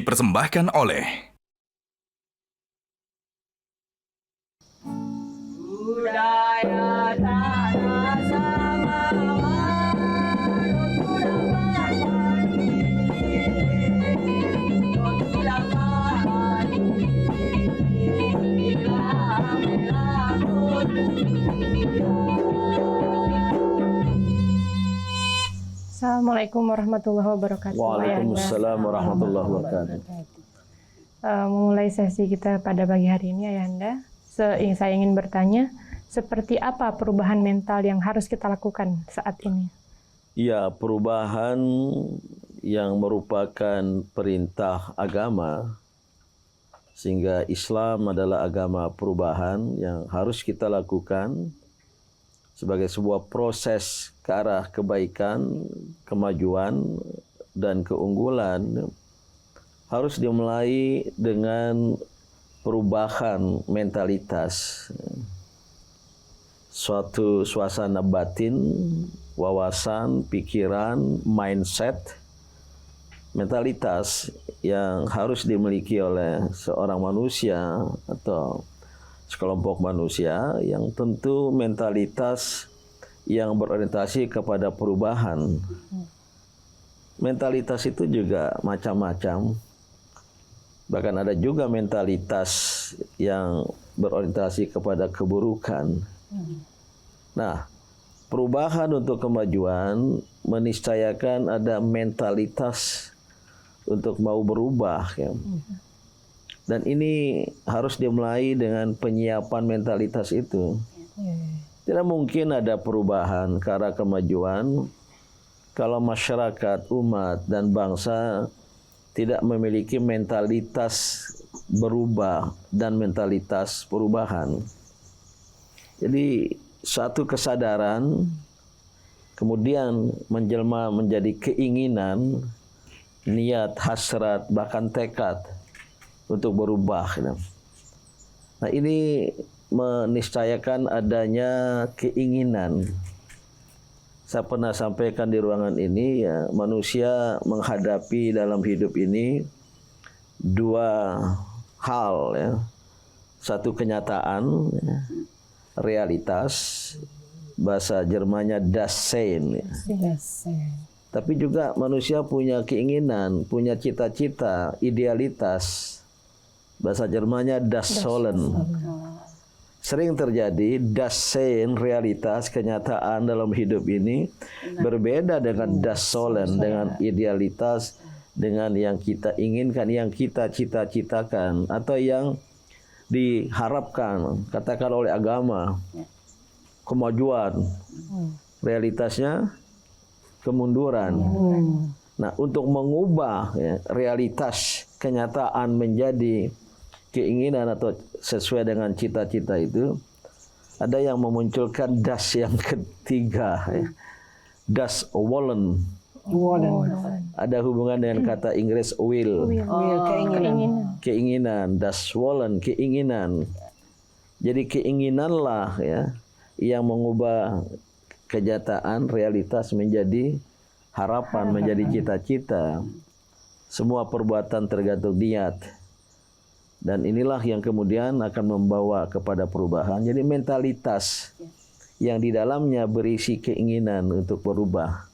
dipersembahkan oleh Budaya tanah Samawa, Assalamualaikum warahmatullahi wabarakatuh. Waalaikumsalam warahmatullahi wabarakatuh. Memulai sesi kita pada pagi hari ini, Ayahanda, saya ingin bertanya, seperti apa perubahan mental yang harus kita lakukan saat ini? Ya, perubahan yang merupakan perintah agama, sehingga Islam adalah agama perubahan yang harus kita lakukan sebagai sebuah proses ke arah kebaikan, kemajuan, dan keunggulan, harus dimulai dengan perubahan mentalitas, suatu suasana batin, wawasan, pikiran, mindset, mentalitas yang harus dimiliki oleh seorang manusia atau sekelompok manusia yang tentu mentalitas yang berorientasi kepada perubahan. Mentalitas itu juga macam-macam. Bahkan ada juga mentalitas yang berorientasi kepada keburukan. Nah, perubahan untuk kemajuan meniscayakan ada mentalitas untuk mau berubah, ya. Dan ini harus dimulai dengan penyiapan mentalitas itu. Tidak mungkin ada perubahan ke arah kemajuan kalau masyarakat, umat, dan bangsa tidak memiliki mentalitas berubah dan mentalitas perubahan. Jadi satu kesadaran kemudian menjelma menjadi keinginan, niat, hasrat, bahkan tekad untuk berubah. Nah, ini meniscayakan adanya keinginan. Saya pernah sampaikan di ruangan ini, ya, manusia menghadapi dalam hidup ini dua hal, ya. Satu kenyataan, ya, realitas, bahasa Jermannya das Sein, ya. Tapi juga manusia punya keinginan, punya cita-cita, idealitas. Bahasa Jermannya das Sollen. Sering terjadi das Sein, realitas, kenyataan dalam hidup ini berbeda dengan das Sollen, dengan idealitas, dengan yang kita inginkan, yang kita cita-citakan, atau yang diharapkan, katakan oleh agama, kemajuan, realitasnya kemunduran. Nah, untuk mengubah, ya, realitas kenyataan menjadi keinginan atau sesuai dengan cita-cita itu, ada yang memunculkan das yang ketiga, ya. Das Wollen. Ada hubungan dengan kata Inggris will. Keinginan. Das Wollen, keinginan. Jadi keinginanlah, ya, yang mengubah kenyataan, realitas menjadi harapan, menjadi cita-cita. Semua perbuatan tergantung niat. Dan inilah yang kemudian akan membawa kepada perubahan. Jadi mentalitas yang di dalamnya berisi keinginan untuk berubah,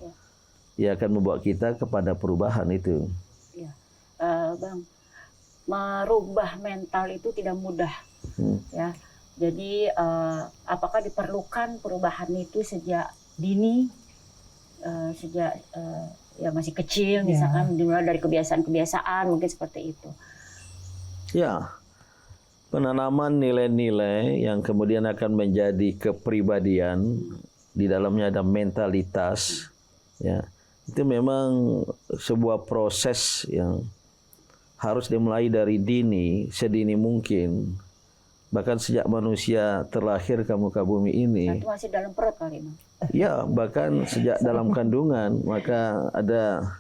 ya, akan membawa kita kepada perubahan itu. Ya. Bang, merubah mental itu tidak mudah. Ya. Jadi apakah diperlukan perubahan itu sejak dini, sejak ya masih kecil, misalkan dimulai dari kebiasaan-kebiasaan, mungkin seperti itu. Ya, penanaman nilai-nilai yang kemudian akan menjadi kepribadian, di dalamnya ada mentalitas, ya, itu memang sebuah proses yang harus dimulai dari dini, sedini mungkin. Bahkan sejak manusia terlahir ke muka bumi ini. Itu masih dalam perut kali, Bang. Ya, bahkan sejak dalam kandungan, maka ada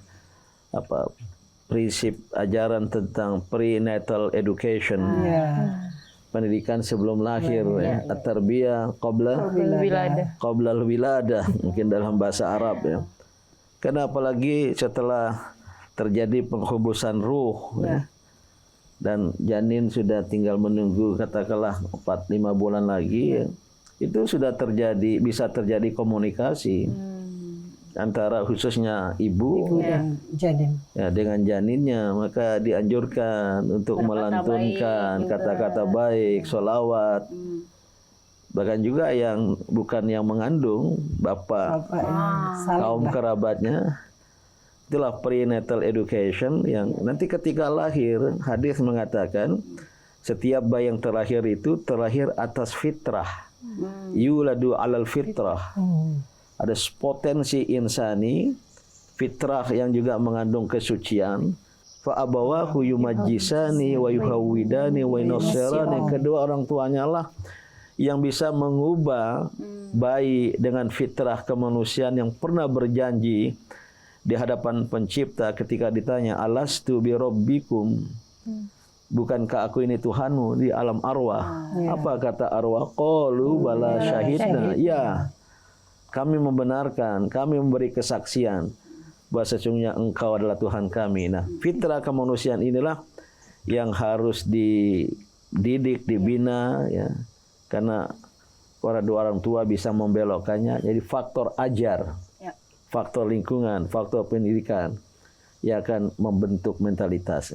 prinsip ajaran tentang prenatal education, pendidikan sebelum lahir, ya. At-tarbiyah qabla al-wiladah, mungkin dalam bahasa Arab, ya. Karena apalagi setelah terjadi penghembusan ruh ya. Dan janin sudah tinggal menunggu katakanlah 4-5 bulan lagi ya. Itu sudah terjadi, bisa terjadi komunikasi antara khususnya ibu dan janin. ya dengan janinnya, maka dianjurkan untuk melantunkan kata-kata baik, sholawat. Bahkan juga yang bukan yang mengandung, bapak, kaum kerabatnya. Itulah prenatal education yang nanti ketika lahir, hadis mengatakan setiap bayi yang terlahir itu terlahir atas fitrah. Yuladu alal fitrah. Ada potensi insani, fitrah yang juga mengandung kesucian. Fa abawahu yumajjisani wa yuhawwidani wa yunassirani. Kedua orang tuanya lah yang bisa mengubah bayi dengan fitrah kemanusiaan yang pernah berjanji di hadapan pencipta ketika ditanya, alastu bi rabbikum, bukankah aku ini Tuhanmu di alam arwah? Apa kata arwah? Qalu bala syahidna. Ya, kami membenarkan, kami memberi kesaksian bahwa sesungguhnya engkau adalah Tuhan kami. Nah, fitrah kemanusiaan inilah yang harus dididik, dibina ya. Karena dua orang tua bisa membelokkannya. Jadi faktor ajar, faktor lingkungan, faktor pendidikan yang akan membentuk mentalitas.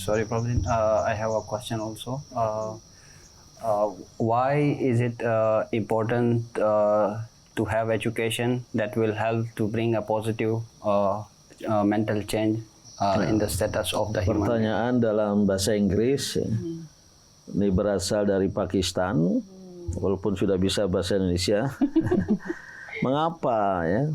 Sorry, Prabhupada, I have a question also. Why is it important to have education that will help to bring a positive mental change in the status of the human? Pertanyaan dalam bahasa Inggris ya. Ini berasal dari Pakistan, walaupun sudah bisa bahasa Indonesia. Mengapa ya?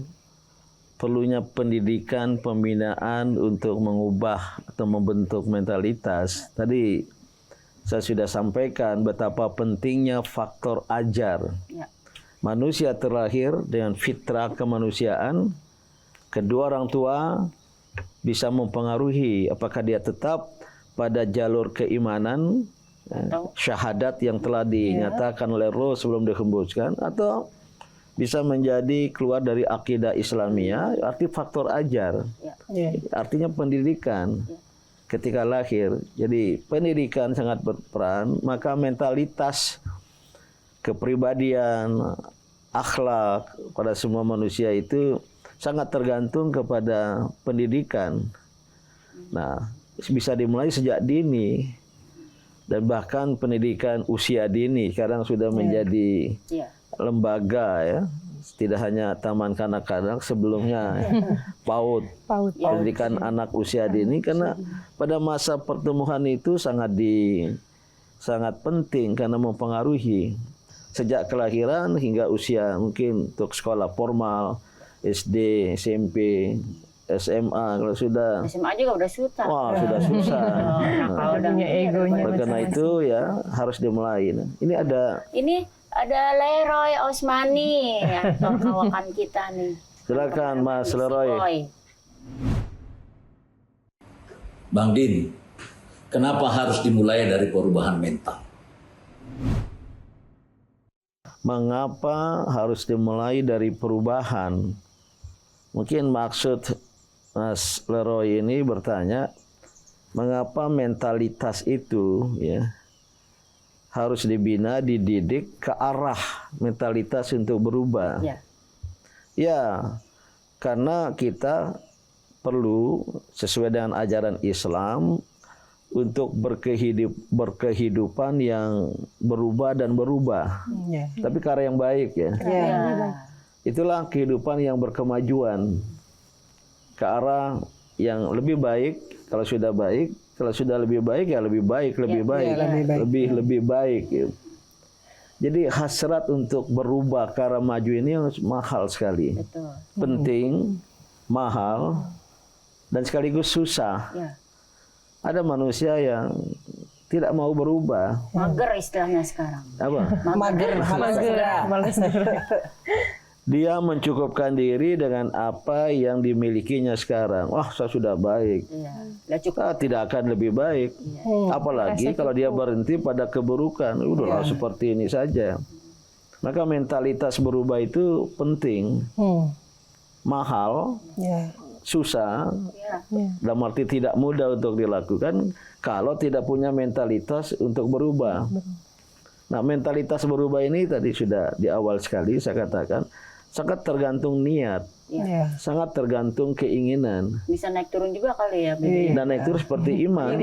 Perlunya pendidikan, pembinaan untuk mengubah atau membentuk mentalitas. Tadi saya sudah sampaikan betapa pentingnya faktor ajar. Manusia terlahir dengan fitrah kemanusiaan. Kedua orang tua bisa mempengaruhi apakah dia tetap pada jalur keimanan, syahadat yang telah dinyatakan oleh Rasul sebelum dihembuskan, atau bisa menjadi keluar dari akidah Islamiyah. Arti faktor ajar, artinya pendidikan ketika lahir. Jadi pendidikan sangat berperan. Maka mentalitas, kepribadian, akhlak pada semua manusia itu sangat tergantung kepada pendidikan. Nah, bisa dimulai sejak dini, dan bahkan pendidikan usia dini sekarang sudah menjadi lembaga ya, tidak hanya taman kanak-kanak, sebelumnya PAUD, pendidikan anak usia dini, karena pada masa pertumbuhan itu sangat penting karena mempengaruhi sejak kelahiran hingga usia mungkin untuk sekolah formal, SD, SMP, SMA. Kalau sudah SMA juga udah susah. Wah, sudah susah. Kalau udah punya egonya. Karena itu ya harus dimulai. Ini ada Leroy Osmani, kawan kita nih. Silakan Mas Leroy. Bang Din, kenapa harus dimulai dari perubahan mental? Mengapa harus dimulai dari perubahan? Mungkin maksud Mas Leroy ini bertanya, mengapa mentalitas itu ya harus dibina, dididik ke arah mentalitas untuk berubah. Ya, karena kita perlu sesuai dengan ajaran Islam untuk berkehidupan yang berubah dan berubah. Tapi ke arah yang baik ya. Itulah kehidupan yang berkemajuan. Ke arah yang lebih baik, kalau sudah baik. Kalau sudah lebih baik ya lebih baik, lebih baik. Gitu. Jadi hasrat untuk berubah ke arah maju ini mahal sekali. Penting, mahal, dan sekaligus susah. Ada manusia yang tidak mau berubah. Mager istilahnya sekarang. Apa? Mager, malas gerak. Dia mencukupkan diri dengan apa yang dimilikinya sekarang. Wah, saya sudah baik. Iya, udah cukup. Kita tidak akan lebih baik. Apalagi kalau dia berhenti pada keburukan. Udahlah seperti ini saja. Maka mentalitas berubah itu penting. Mahal, susah, dalam arti tidak mudah untuk dilakukan kalau tidak punya mentalitas untuk berubah. Nah, mentalitas berubah ini tadi sudah di awal sekali saya katakan sangat tergantung niat, sangat tergantung keinginan. Bisa naik turun juga kali ya. Dan naik turun seperti iman.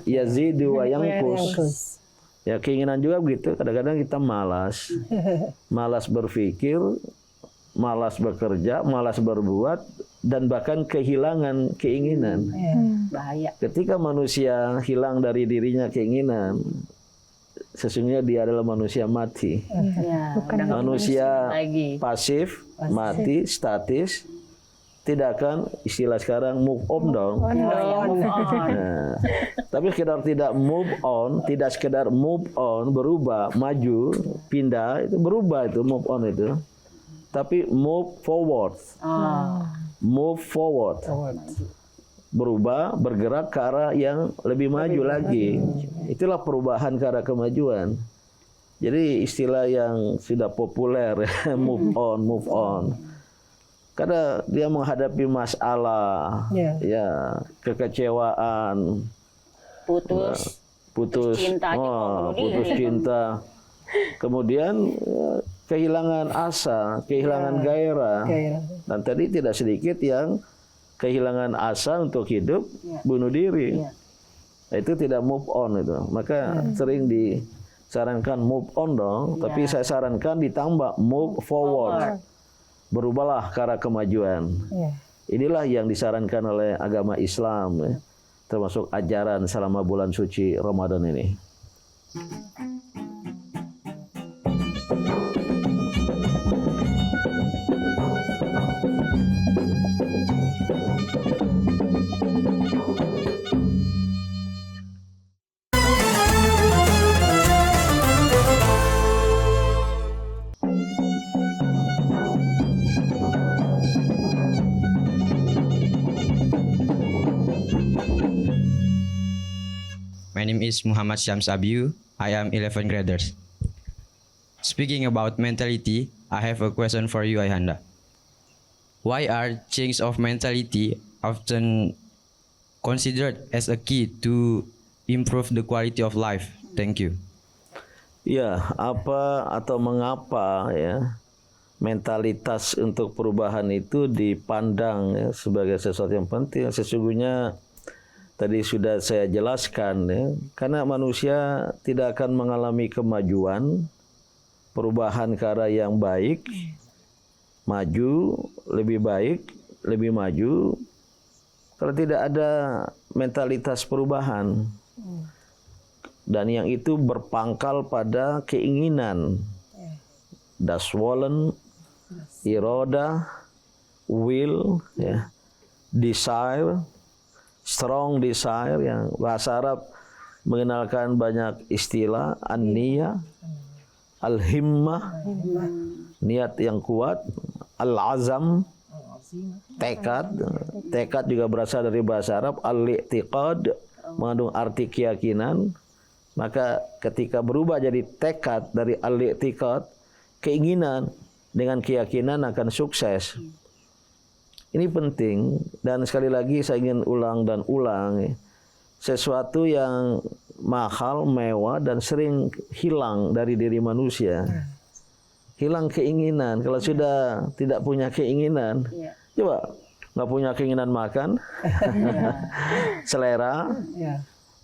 Yazidu wa yanqus. Ya, keinginan juga begitu. Kadang-kadang kita malas, malas berpikir, malas bekerja, malas berbuat, dan bahkan kehilangan keinginan. Bahaya. Ketika manusia hilang dari dirinya keinginan, sesungguhnya dia adalah manusia mati. Manusia pasif, mati, statis, tidak akan, istilah sekarang, move on dong. Nah, tapi sekedar tidak move on, tidak sekedar move on, berubah, maju, pindah, itu berubah itu, move on itu. Tapi move forward. Move forward. Berubah, bergerak ke arah yang lebih maju lagi. Itulah perubahan ke arah kemajuan. Jadi istilah yang sudah populer, move on, move on. Karena dia menghadapi masalah, ya, kekecewaan, putus cinta, kemudian kehilangan asa, kehilangan gairah. Dan tadi tidak sedikit yang kehilangan asa untuk hidup, bunuh diri. Nah, itu tidak move on itu. Maka sering disarankan move on dong, tapi saya sarankan ditambah move forward. Berubahlah ke arah kemajuan. Inilah yang disarankan oleh agama Islam, ya, termasuk ajaran selama bulan suci Ramadan ini. My name is Muhammad Syams Abiu. I am 11 graders. Speaking about mentality, I have a question for you, Ayahanda. Why are change of mentality often considered as a key to improve the quality of life? Thank you. Ya, apa atau mengapa ya mentalitas untuk perubahan itu dipandang ya, sebagai sesuatu yang penting? Sesungguhnya tadi sudah saya jelaskan ya, karena manusia tidak akan mengalami kemajuan, perubahan ke arah yang baik, maju, lebih baik, lebih maju, kalau tidak ada mentalitas perubahan. Dan yang itu berpangkal pada keinginan. Das Wollen, Iroda, Will, ya, Desire, strong desire, yang bahasa Arab mengenalkan banyak istilah, an-niyah, al-himmah, niat yang kuat, al-azam, tekad. Tekad juga berasal dari bahasa Arab, al-i'tiqad, mengandung arti keyakinan. Maka ketika berubah jadi tekad dari al-i'tiqad, keinginan dengan keyakinan akan sukses. Ini penting, dan sekali lagi saya ingin ulang dan ulang ya. Sesuatu yang mahal, mewah, dan sering hilang dari diri manusia. Hilang keinginan. Kalau sudah tidak punya keinginan, coba nggak punya keinginan makan, selera,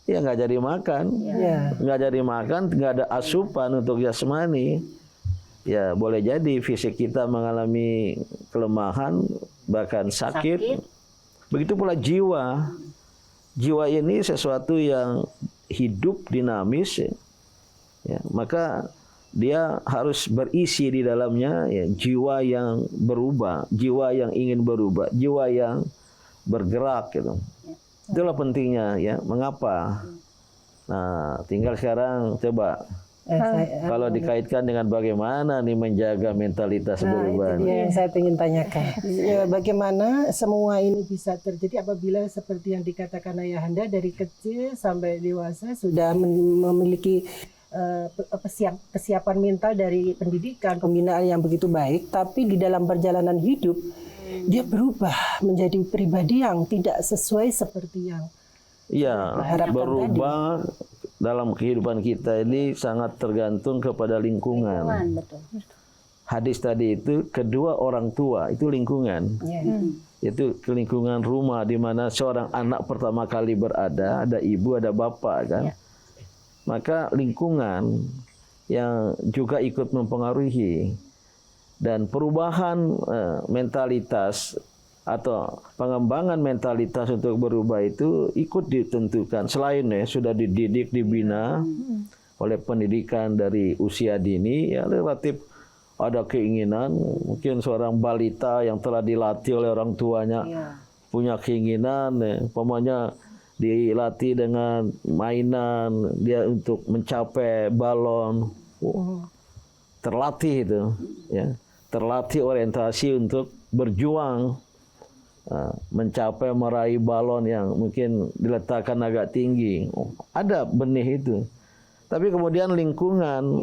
ya nggak jadi makan, nggak jadi makan, nggak ada asupan untuk jasmani. Ya boleh jadi fisik kita mengalami kelemahan, bahkan sakit. Begitu pula jiwa. Jiwa ini sesuatu yang hidup, dinamis. Ya, maka dia harus berisi di dalamnya ya, jiwa yang berubah, jiwa yang ingin berubah, jiwa yang bergerak gitu. Itulah pentingnya ya. Mengapa? Nah, tinggal sekarang coba kalau dikaitkan dengan bagaimana nih menjaga mentalitas berubah. Itu dia yang saya ingin tanyakan. Ya, bagaimana semua ini bisa terjadi apabila seperti yang dikatakan Ayahanda dari kecil sampai dewasa sudah memiliki kesiapan mental dari pendidikan, pembinaan yang begitu baik, tapi di dalam perjalanan hidup dia berubah menjadi pribadi yang tidak sesuai seperti yang Iya, berubah dalam kehidupan kita ini sangat tergantung kepada lingkungan. Betul. Hadis tadi itu kedua orang tua itu lingkungan. Itu lingkungan rumah di mana seorang anak pertama kali berada, ada ibu, ada bapak kan. Maka lingkungan yang juga ikut mempengaruhi dan perubahan mentalitas atau pengembangan mentalitas untuk berubah itu ikut ditentukan. Selain sudah dididik, dibina oleh pendidikan dari usia dini, ya relatif ada keinginan. Mungkin seorang balita yang telah dilatih oleh orang tuanya punya keinginan, umpamanya dilatih dengan mainan, dia untuk mencapai balon, terlatih itu, ya, terlatih orientasi untuk berjuang. Mencapai meraih balon yang mungkin diletakkan agak tinggi. Ada benih itu. Tapi kemudian lingkungan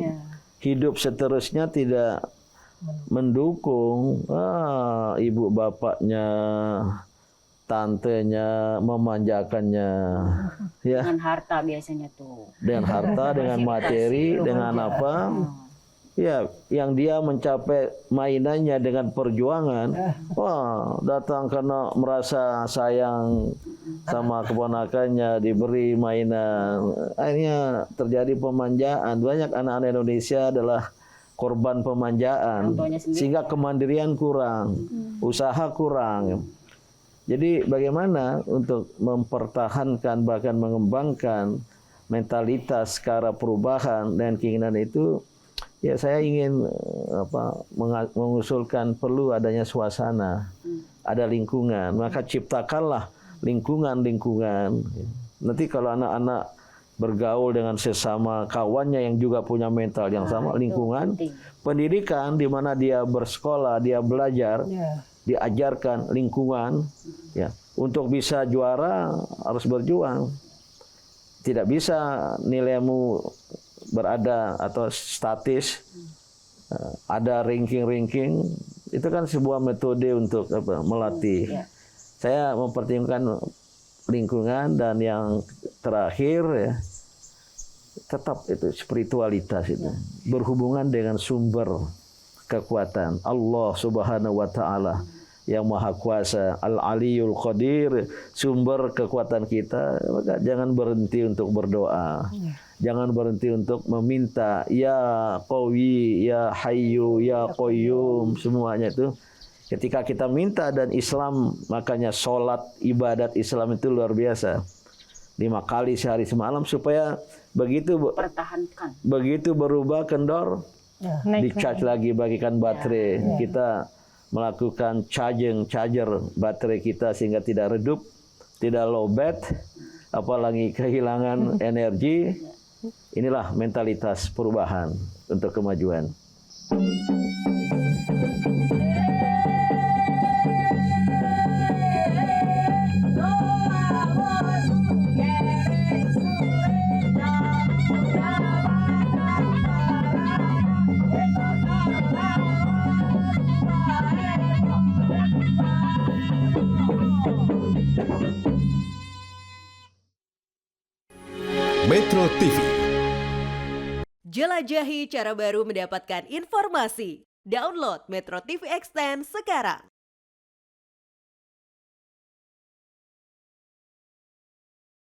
hidup seterusnya tidak mendukung. Ibu bapaknya, tantenya memanjakannya. Ya. Dengan harta biasanya tuh. Dengan harta, dengan materi, dengan apa? Ya, yang dia mencapai mainannya dengan perjuangan, wah, datang karena merasa sayang sama keponakannya, diberi mainan. Akhirnya terjadi pemanjaan. Banyak anak-anak Indonesia adalah korban pemanjaan, sehingga kemandirian kurang, usaha kurang. Jadi bagaimana untuk mempertahankan bahkan mengembangkan mentalitas ke arah perubahan dan keinginan itu? Ya, saya ingin mengusulkan perlu adanya suasana, ada lingkungan. Maka ciptakanlah lingkungan-lingkungan. Nanti kalau anak-anak bergaul dengan sesama kawannya yang juga punya mental yang sama, lingkungan, pendidikan di mana dia bersekolah, dia belajar, diajarkan lingkungan, ya, untuk bisa juara harus berjuang. Tidak bisa nilaimu berada atau statis, ada ranking-ranking, itu kan sebuah metode untuk melatih. Saya mempertimbangkan lingkungan dan yang terakhir ya, tetap itu spiritualitas itu berhubungan dengan sumber kekuatan Allah Subhanahu wa taala yang Maha Kuasa, Al-Aliyul Qadir, sumber kekuatan kita. Maka jangan berhenti untuk berdoa. Jangan berhenti untuk meminta, ya Qawi, ya Hayyu, ya Qayyum, semuanya itu. Ketika kita minta dan Islam, makanya sholat, ibadat Islam itu luar biasa. 5 kali sehari semalam supaya begitu Pertahankan. begitu berubah kendor, di-charge lagi bagikan baterai. Kita melakukan charger baterai kita sehingga tidak redup, tidak lowbat, apalagi kehilangan energi. Inilah mentalitas perubahan untuk kemajuan. Metro TV. Jelajahi cara baru mendapatkan informasi. Download Metro TV Extend sekarang.